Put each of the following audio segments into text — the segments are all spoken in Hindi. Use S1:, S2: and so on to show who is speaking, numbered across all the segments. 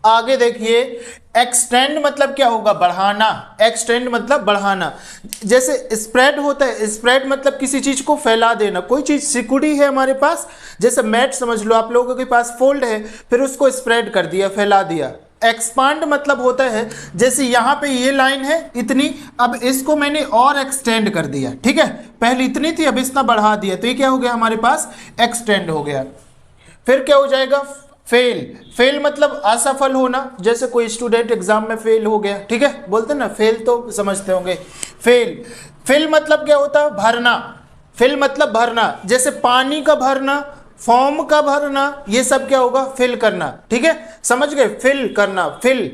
S1: आगे देखिए, एक्सटेंड मतलब क्या होगा, बढ़ाना। एक्सटेंड मतलब बढ़ाना। जैसे स्प्रेड होता है, स्प्रेड मतलब किसी चीज को फैला देना। कोई चीज सिकुड़ी है हमारे पास, जैसे मैट समझ लो, आप लोगों के पास फोल्ड है, फिर उसको स्प्रेड कर दिया, फैला दिया। एक्सपांड मतलब होता है जैसे यहाँ पे ये लाइन है इतनी, अब इसको मैंने और एक्सटेंड कर दिया, ठीक है, पहले इतनी थी अब इतना बढ़ा दिया, तो ये क्या हो गया हमारे पास, एक्सटेंड हो गया। फिर क्या हो जाएगा, फेल। फेल मतलब असफल होना, जैसे कोई स्टूडेंट एग्जाम में फेल हो गया, ठीक है, बोलते ना फेल, तो समझते होंगे फेल। फिल मतलब क्या होता है, भरना। फिल मतलब भरना, जैसे पानी का भरना, फॉर्म का भरना, ये सब क्या होगा, फिल करना, ठीक है, समझ गए, फिल करना, फिल।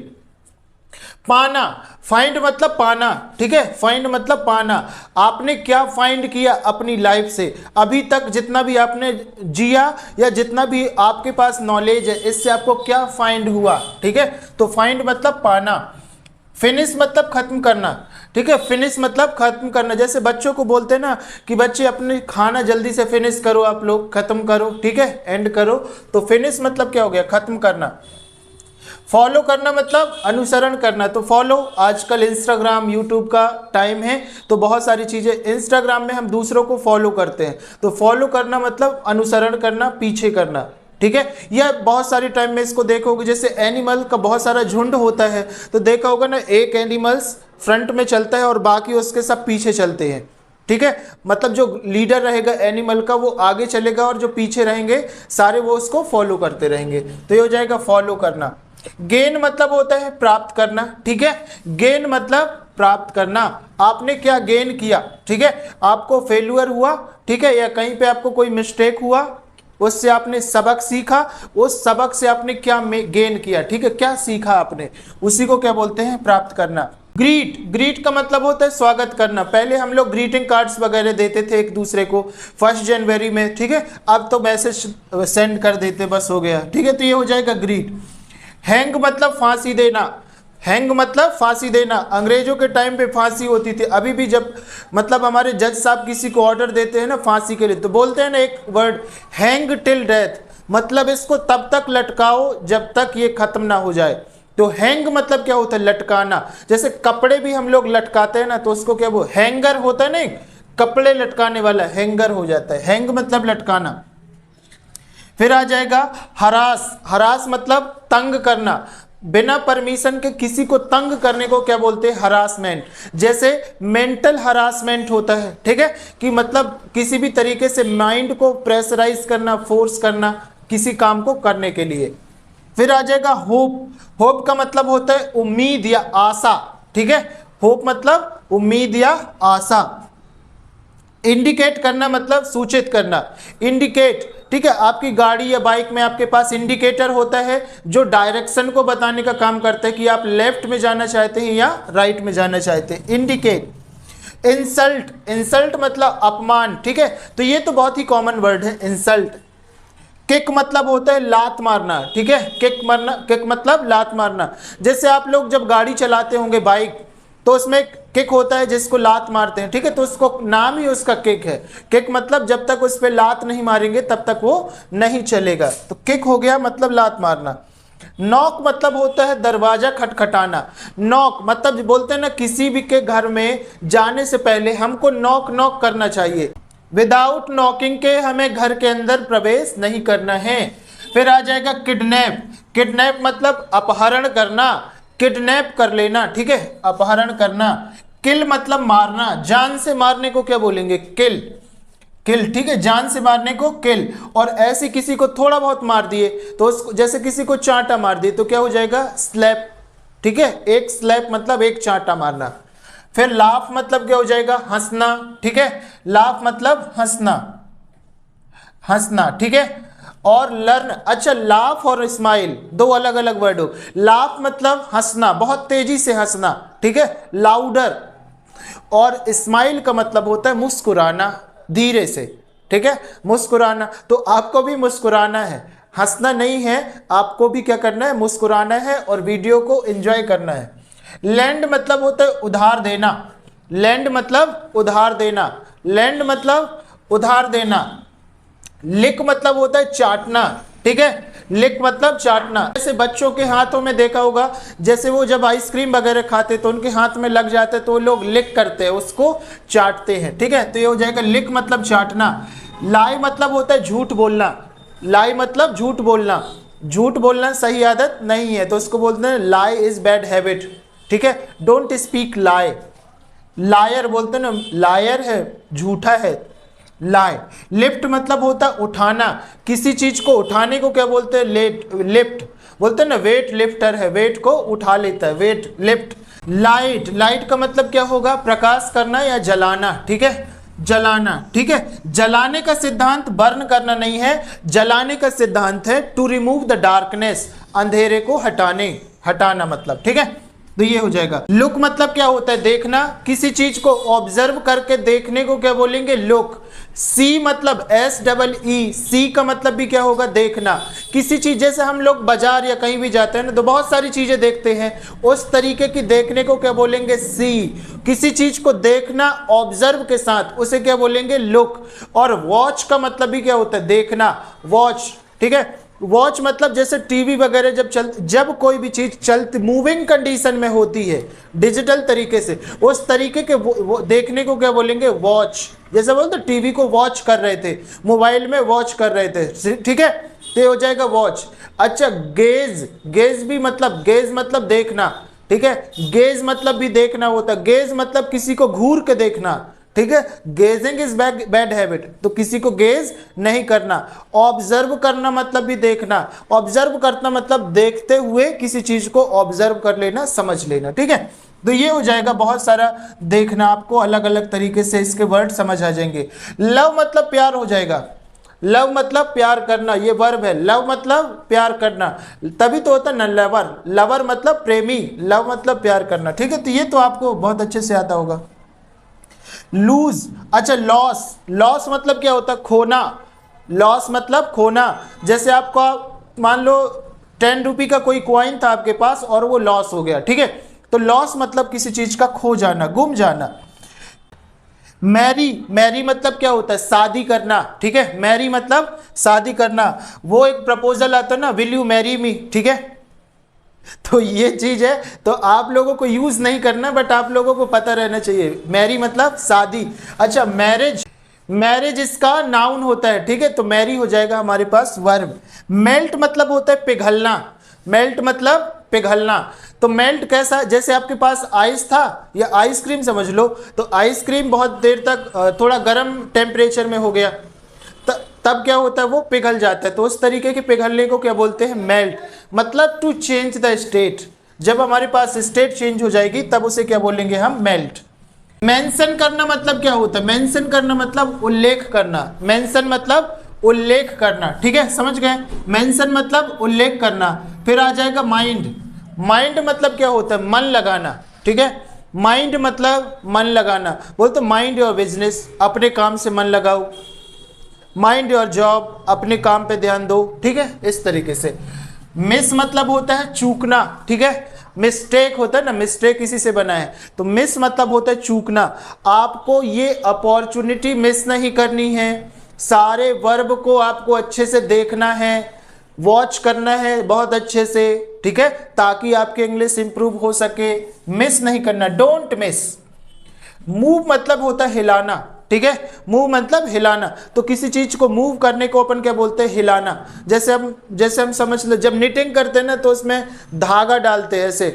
S1: पाना, फाइंड मतलब पाना, ठीक है, फाइंड मतलब पाना। आपने क्या फाइंड किया अपनी लाइफ से, अभी तक जितना भी आपने जिया या जितना भी आपके पास नॉलेज है, इससे आपको क्या फाइंड हुआ, ठीक है, तो फाइंड मतलब पाना। फिनिश मतलब खत्म करना, ठीक है, फिनिश मतलब खत्म करना। जैसे बच्चों को बोलते हैं ना कि बच्चे अपने खाना जल्दी से फिनिश करो, आप लोग खत्म करो, ठीक है, एंड करो, तो फिनिश मतलब क्या हो गया, खत्म करना। फॉलो करना मतलब अनुसरण करना, तो फॉलो, आजकल इंस्टाग्राम यूट्यूब का टाइम है, तो बहुत सारी चीज़ें इंस्टाग्राम में हम दूसरों को फॉलो करते हैं, तो फॉलो करना मतलब अनुसरण करना, पीछे करना, ठीक है। यह बहुत सारे टाइम में इसको देखोगे, जैसे एनिमल का बहुत सारा झुंड होता है, तो देखा होगा ना, एक एनिमल्स फ्रंट में चलता है और बाकी उसके सब पीछे चलते हैं, ठीक है, मतलब जो लीडर रहेगा एनिमल का वो आगे चलेगा और जो पीछे रहेंगे सारे वो उसको फॉलो करते रहेंगे, तो ये हो जाएगा फॉलो करना। गेन मतलब होता है प्राप्त करना, ठीक है, गेन मतलब प्राप्त करना। आपने क्या गेन किया, ठीक है, आपको फेल्यूर हुआ, ठीक है, या कहीं पे आपको कोई मिस्टेक हुआ, उससे आपने सबक सीखा, उस सबक से आपने क्या गेन किया, ठीक है, क्या सीखा आपने, उसी को क्या बोलते हैं, प्राप्त करना। ग्रीट, ग्रीट का मतलब होता है स्वागत करना। पहले हम लोग ग्रीटिंग कार्ड्स वगैरह देते थे एक दूसरे को 1 जनवरी में, ठीक है, अब तो मैसेज सेंड कर देते, बस हो गया, ठीक है, तो ये हो जाएगा ग्रीट। हैंग मतलब फांसी देना, हैंग मतलब फांसी देना। अंग्रेजों के टाइम पे फांसी होती थी, अभी भी जब मतलब हमारे जज साहब किसी को ऑर्डर देते हैं ना फांसी के लिए, तो बोलते हैं ना एक वर्ड, हैंग टिल डेथ, मतलब इसको तब तक लटकाओ जब तक ये खत्म ना हो जाए। तो हैंग मतलब क्या होता है, लटकाना। जैसे कपड़े भी हम लोग लटकाते हैं ना, तो उसको क्या वो हैंगर होता है ना, कपड़े लटकाने वाला हैंगर हो जाता है, हैंग मतलब लटकाना। फिर आ जाएगा हरास, हरास मतलब तंग करना, बिना परमिशन के किसी को तंग करने को क्या बोलते हैं, हरासमेंट। जैसे मेंटल हरासमेंट होता है, ठीक है, कि मतलब किसी भी तरीके से माइंड को प्रेशराइज करना, फोर्स करना किसी काम को करने के लिए। फिर आ जाएगा होप, होप का मतलब होता है उम्मीद या आशा, ठीक है, होप मतलब उम्मीद या आशा। इंडिकेट करना मतलब सूचित करना, इंडिकेट, ठीक है, आपकी गाड़ी या बाइक में आपके पास इंडिकेटर होता है जो डायरेक्शन को बताने का काम करता है कि आप लेफ्ट में जाना चाहते हैं या राइट में जाना चाहते हैं, इंडिकेट। इंसल्ट, इंसल्ट मतलब अपमान, ठीक है, तो ये तो बहुत ही कॉमन वर्ड है इंसल्ट। किक मतलब होता है लात मारना, ठीक है, किक मारना, किक मतलब लात मारना। जैसे आप लोग जब गाड़ी चलाते होंगे बाइक, तो उसमें किक होता है जिसको लात मारते हैं, ठीक है, तो उसको नाम ही उसका किक है। किक मतलब जब तक उस पर लात नहीं मारेंगे तब तक वो नहीं चलेगा, तो किक हो गया मतलब लात मारना। नॉक मतलब होता है दरवाजा खटखटाना, नॉक मतलब बोलते हैं ना किसी भी के घर में जाने से पहले हमको नॉक नॉक करना चाहिए, विदाउट नॉकिंग के हमें घर के अंदर प्रवेश नहीं करना है। फिर आ जाएगा किडनैप, किडनैप मतलब अपहरण करना, किडनैप कर लेना, ठीक है, अपहरण करना। किल मतलब मारना, जान से मारने को क्या बोलेंगे, किल, किल, ठीक है, जान से मारने को किल। और ऐसे किसी को थोड़ा बहुत मार दिए तो उसको, जैसे किसी को चांटा मार दिए तो क्या हो जाएगा, स्लैप, ठीक है, एक स्लैप मतलब एक चांटा मारना। फिर लाफ मतलब क्या हो जाएगा, हंसना, ठीक है, लाफ मतलब हंसना, हंसना, ठीक है। और लर्न, अच्छा लाफ और स्माइल दो अलग अलग वर्ड हो। लाफ मतलब हंसना, बहुत तेजी से हंसना, ठीक है, लाउडर। और स्माइल का मतलब होता है मुस्कुराना, धीरे से, ठीक है, मुस्कुराना। तो आपको भी मुस्कुराना है, हंसना नहीं है, आपको भी क्या करना है, मुस्कुराना है और वीडियो को एंजॉय करना है। लैंड मतलब होता है उधार देना, लैंड मतलब उधार देना, लैंड मतलब उधार देना। लिक मतलब होता है चाटना, ठीक है, लिक मतलब चाटना। जैसे बच्चों के हाथों में देखा होगा, जैसे वो जब आइसक्रीम वगैरह खाते तो उनके हाथ में लग जाते तो वो लोग लिक करते हैं, उसको चाटते हैं, ठीक है। तो ये हो जाएगा लिक मतलब चाटना। लाई मतलब होता है झूठ बोलना, लाई मतलब झूठ बोलना, झूठ बोलना सही आदत नहीं है तो उसको बोलते हैं लाई इज बैड हैबिट, ठीक है। डोंट स्पीक लाई, लायर बोलते हैं ना, लायर है झूठा है, लाई। लिफ्ट मतलब होता है उठाना, किसी चीज को उठाने को क्या बोलते हैं, लिफ्ट बोलते हैं ना, वेट लिफ्टर है, वेट को उठा लेता है, वेट लिफ्ट। लाइट, लाइट का मतलब क्या होगा, प्रकाश करना या जलाना, ठीक है, जलाना, ठीक है। जलाने का सिद्धांत बर्न करना नहीं है, जलाने का सिद्धांत है टू रिमूव द डार्कनेस, अंधेरे को हटाना मतलब, ठीक है। तो ये हो जाएगा। लुक मतलब क्या होता है, देखना, किसी चीज को ऑब्जर्व करके देखने को क्या बोलेंगे, लुक। सी मतलब SEE, सी का मतलब भी क्या होगा, देखना। किसी चीज, जैसे हम लोग बाजार या कहीं भी जाते हैं ना तो बहुत सारी चीजें देखते हैं, उस तरीके की देखने को क्या बोलेंगे, सी। किसी चीज को देखना ऑब्जर्व के साथ, उसे क्या बोलेंगे, लुक। और वॉच का मतलब भी क्या होता है, देखना, वॉच, ठीक है। वॉच मतलब जैसे टीवी वगैरह जब कोई भी चीज चलती मूविंग कंडीशन में होती है डिजिटल तरीके से, उस तरीके के वो देखने को क्या बोलेंगे, वॉच। जैसे बोलते टीवी को वॉच कर रहे थे, मोबाइल में वॉच कर रहे थे, ठीक है। तो हो जाएगा वॉच। अच्छा, गेज, गेज भी मतलब, गेज मतलब देखना, ठीक है। गेज मतलब भी देखना होता है, गेज मतलब किसी को घूर के देखना, ठीक है। गेजिंग इज बैड हैबिट, तो किसी को गेज नहीं करना। ऑब्जर्व करना मतलब भी देखना, ऑब्जर्व करना मतलब देखते हुए किसी चीज को ऑब्जर्व कर लेना, समझ लेना, ठीक है। तो ये हो जाएगा, बहुत सारा देखना, आपको अलग अलग तरीके से इसके वर्ड समझ आ जाएंगे। लव मतलब प्यार हो जाएगा, लव मतलब प्यार करना, ये वर्ब है, लव मतलब प्यार करना, तभी तो होता है ना लवर, लवर मतलब प्रेमी, लव मतलब प्यार करना, ठीक है। तो ये तो आपको बहुत अच्छे से आता होगा। लूज, अच्छा लॉस, लॉस मतलब क्या होता है, खोना, लॉस मतलब खोना। जैसे आपका मान लो 10 रुपये का कोई कॉइन था आपके पास और वो लॉस हो गया, ठीक है। तो लॉस मतलब किसी चीज का खो जाना, गुम जाना। मैरी, मैरी मतलब क्या होता है, शादी करना, ठीक है। मैरी मतलब शादी करना। वो एक प्रपोजल आता है ना, विल यू मैरी मी, ठीक है। तो ये चीज है, तो आप लोगों को यूज नहीं करना, बट आप लोगों को पता रहना चाहिए। मैरी मतलब शादी। अच्छा, मैरिज, मैरिज इसका नाउन होता है, ठीक है। तो मैरी हो जाएगा हमारे पास वर्ब। मेल्ट मतलब होता है पिघलना, मेल्ट मतलब पिघलना। तो मेल्ट कैसा, जैसे आपके पास आइस था या आइसक्रीम समझ लो, तो आइसक्रीम बहुत देर तक थोड़ा गर्म टेम्परेचर में हो गया, तब क्या होता है, वो पिघल जाता है। तो उस तरीके के पिघलने को क्या बोलते हैं, मेल्ट। मतलब टू चेंज द स्टेट, जब हमारे पास स्टेट चेंज हो जाएगी तब उसे क्या बोलेंगे हम, मेल्ट। मेंशन करना मतलब क्या होता है, मेंशन करना मतलब उल्लेख करना, मेंशन मतलब उल्लेख करना, ठीक है, समझ गए। मेंशन मतलब उल्लेख करना। फिर आ जाएगा माइंड, माइंड मतलब क्या होता है, मन लगाना, ठीक है। माइंड मतलब मन लगाना, बोलते माइंड योर बिजनेस, अपने काम से मन लगाओ। माइंड योर जॉब, अपने काम पे ध्यान दो, ठीक है, इस तरीके से। मिस मतलब होता है चूकना, ठीक है। मिस्टेक होता है ना, मिस्टेक किसी से बना है, तो मिस मतलब होता है चूकना। आपको ये अपॉर्चुनिटी मिस नहीं करनी है, सारे वर्ब को आपको अच्छे से देखना है, वॉच करना है बहुत अच्छे से, ठीक है, ताकि आपकी इंग्लिश इंप्रूव हो सके। मिस नहीं करना, डोंट मिस। मूव मतलब होता है हिलाना, ठीक है। मूव मतलब हिलाना, तो किसी चीज को मूव करने को अपन क्या बोलते हैं, हिलाना। जैसे हम समझ लो, जब निटिंग करते हैं ना तो उसमें धागा डालते हैं ऐसे,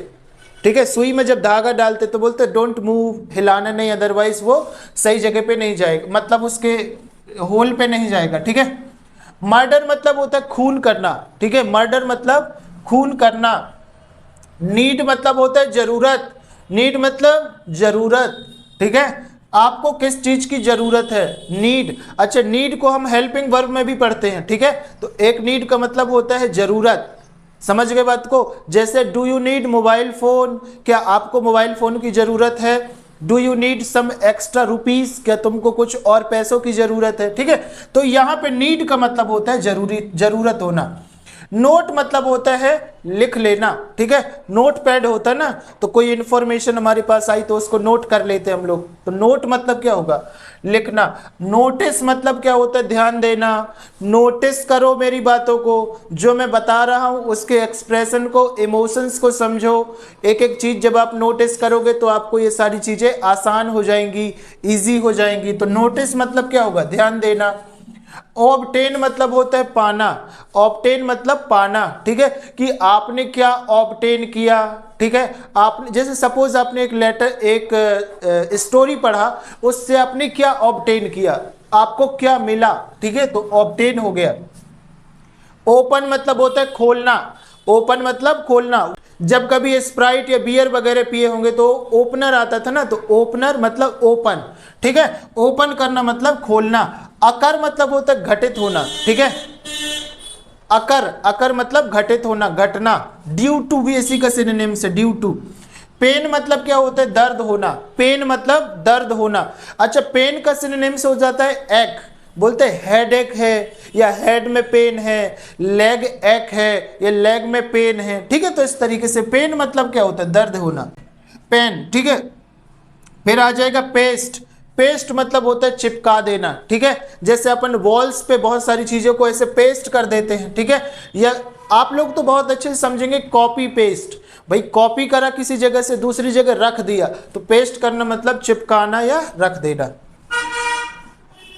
S1: ठीक है। सुई में जब धागा डालते तो बोलते हैं डोंट मूव, हिलाना नहीं, अदरवाइज वो सही जगह पे नहीं जाएगा, मतलब उसके होल पे नहीं जाएगा, ठीक है। मर्डर मतलब होता है खून करना, ठीक है, मर्डर मतलब खून करना। नीड मतलब होता है जरूरत, नीड मतलब जरूरत, ठीक है। आपको किस चीज की जरूरत है, नीड। अच्छा, नीड को हम हेल्पिंग वर्ब में भी पढ़ते हैं, ठीक है। तो एक नीड का मतलब होता है जरूरत, समझ गए बात को। जैसे do you need mobile phone, क्या आपको मोबाइल फोन की जरूरत है। Do you need some extra rupees, क्या तुमको कुछ और पैसों की जरूरत है, ठीक है। तो यहाँ पे नीड का मतलब होता है जरूरत होना। नोट मतलब होता है लिख लेना, ठीक है। नोट पैड होता है ना, तो कोई इंफॉर्मेशन हमारे पास आई तो उसको नोट कर लेते हैं हम लोग, तो नोट मतलब क्या होगा, लिखना। नोटिस मतलब क्या होता है, ध्यान देना। नोटिस करो मेरी बातों को, जो मैं बता रहा हूं उसके एक्सप्रेशन को, इमोशंस को समझो। एक एक चीज जब आप नोटिस करोगे तो आपको ये सारी चीजें आसान हो जाएंगी, इजी हो जाएंगी। तो नोटिस मतलब क्या होगा, ध्यान देना। ऑब्टेन मतलब होता है पाना, ऑब्टेन मतलब पाना, ठीक है, कि आपने क्या ऑब्टेन किया, ठीक है। आपने जैसे सपोज आपने एक लेटर, एक स्टोरी पढ़ा, उससे आपने क्या ऑब्टेन किया, आपको क्या मिला, ठीक है, तो ऑब्टेन हो गया। ओपन मतलब होता है खोलना, ओपन मतलब खोलना। जब कभी स्प्राइट या बियर वगैरह पिए होंगे तो ओपनर आता था ना, तो ओपनर मतलब ओपन, ठीक है। ओपन करना मतलब खोलना। अकर मतलब होता है घटित होना, ठीक है। अकर, अकर मतलब घटित होना, घटना। ड्यू टू भी इसी का सिनोनिम से, ड्यू टू। पेन मतलब क्या होता है, दर्द होना, पेन मतलब दर्द होना। अच्छा, पेन का सिनोनिम से हो जाता है एक, बोलते हैं हेड एक है या हेड में पेन है, लेग एक है या लेग में पेन है, ठीक है। तो इस तरीके से पेन मतलब क्या होता है, दर्द होना, पेन, ठीक है। फिर आ जाएगा पेस्ट, पेस्ट मतलब होता है चिपका देना, ठीक है। जैसे अपन वॉल्स पे बहुत सारी चीजों को ऐसे पेस्ट कर देते हैं, ठीक है। या आप लोग तो बहुत अच्छे से समझेंगे कॉपी पेस्ट, भाई कॉपी करा किसी जगह से दूसरी जगह रख दिया, तो पेस्ट करना मतलब चिपकाना या रख देना।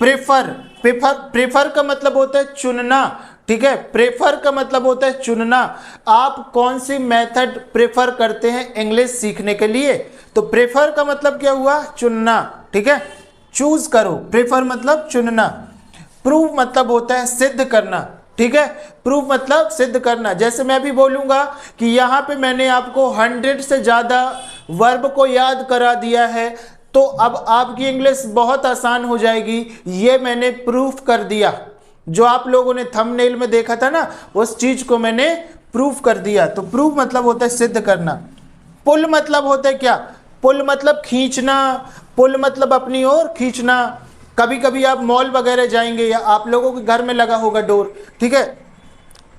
S1: प्रेफर, प्रेफर, प्रेफर का मतलब होता है चुनना, ठीक है। प्रेफर का मतलब होता है चुनना। आप कौन सी मेथड प्रेफर करते हैं इंग्लिश सीखने के लिए, तो प्रेफर का मतलब क्या हुआ, चुनना, ठीक है। चूज करो, प्रेफर मतलब चुनना। प्रूव मतलब होता है सिद्ध करना, ठीक है। प्रूव मतलब सिद्ध करना। जैसे मैं भी बोलूंगा कि यहाँ पे मैंने आपको 100 से ज्यादा वर्ब को याद करा दिया है, तो अब आपकी इंग्लिश बहुत आसान हो जाएगी, ये मैंने प्रूफ कर दिया। जो आप लोगों ने थंबनेल में देखा था ना, उस चीज को मैंने प्रूफ कर दिया। तो प्रूफ मतलब होता है सिद्ध करना। पुल मतलब होता है क्या, पुल मतलब खींचना, पुल मतलब अपनी ओर खींचना। कभी कभी आप मॉल वगैरह जाएंगे या आप लोगों के घर में लगा होगा डोर, ठीक है,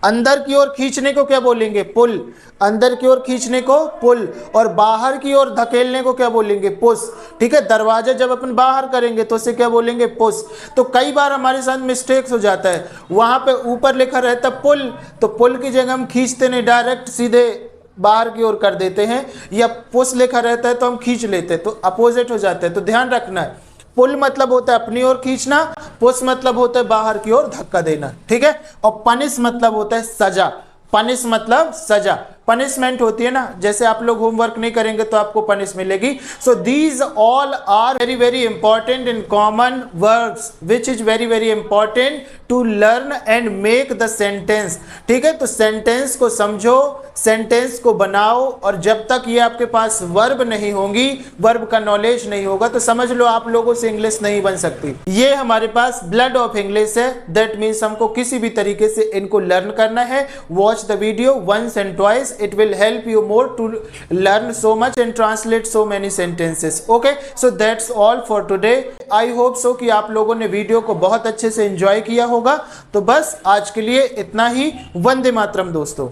S1: अंदर की ओर खींचने को क्या बोलेंगे, पुल। अंदर की ओर खींचने को पुल, और बाहर की ओर धकेलने को क्या बोलेंगे, पुश, ठीक है। दरवाजा जब अपन बाहर करेंगे तो उसे क्या बोलेंगे, पुश। तो कई बार हमारे साथ मिस्टेक्स हो जाता है, वहां पे ऊपर लिखा रहता पुल, तो पुल की जगह हम खींचते नहीं, डायरेक्ट सीधे बाहर की ओर कर देते हैं, या पुश लिखा रहता है तो हम खींच लेते हैं, तो अपोजिट हो जाता है। तो ध्यान रखना है, पुल मतलब होता है अपनी ओर खींचना, पुश मतलब होता है बाहर की ओर धक्का देना, ठीक है। और पनिश मतलब होता है सजा, पनिश मतलब सजा, पनिशमेंट होती है ना, जैसे आप लोग होमवर्क नहीं करेंगे तो आपको पनिश मिलेगी। So these all are very very important in common words which is very very important to learn and make the sentence, ठीक है। तो सेंटेंस को समझो, सेंटेंस को बनाओ, और जब तक ये आपके पास वर्ब नहीं होंगी, वर्ब का नॉलेज नहीं होगा, तो समझ लो आप लोगों से इंग्लिश नहीं बन सकती। ये हमारे पास ब्लड ऑफ इंग्लिश है, दैट मीन्स हमको किसी भी तरीके से इनको लर्न करना है। Watch the video once and twice, it will help you more to learn so much and translate so many sentences. Okay, so that's all for today. I hope so कि आप लोगों ने वीडियो को बहुत अच्छे से एंजॉय किया होगा। तो बस आज के लिए इतना ही। वंदे मातरम दोस्तों।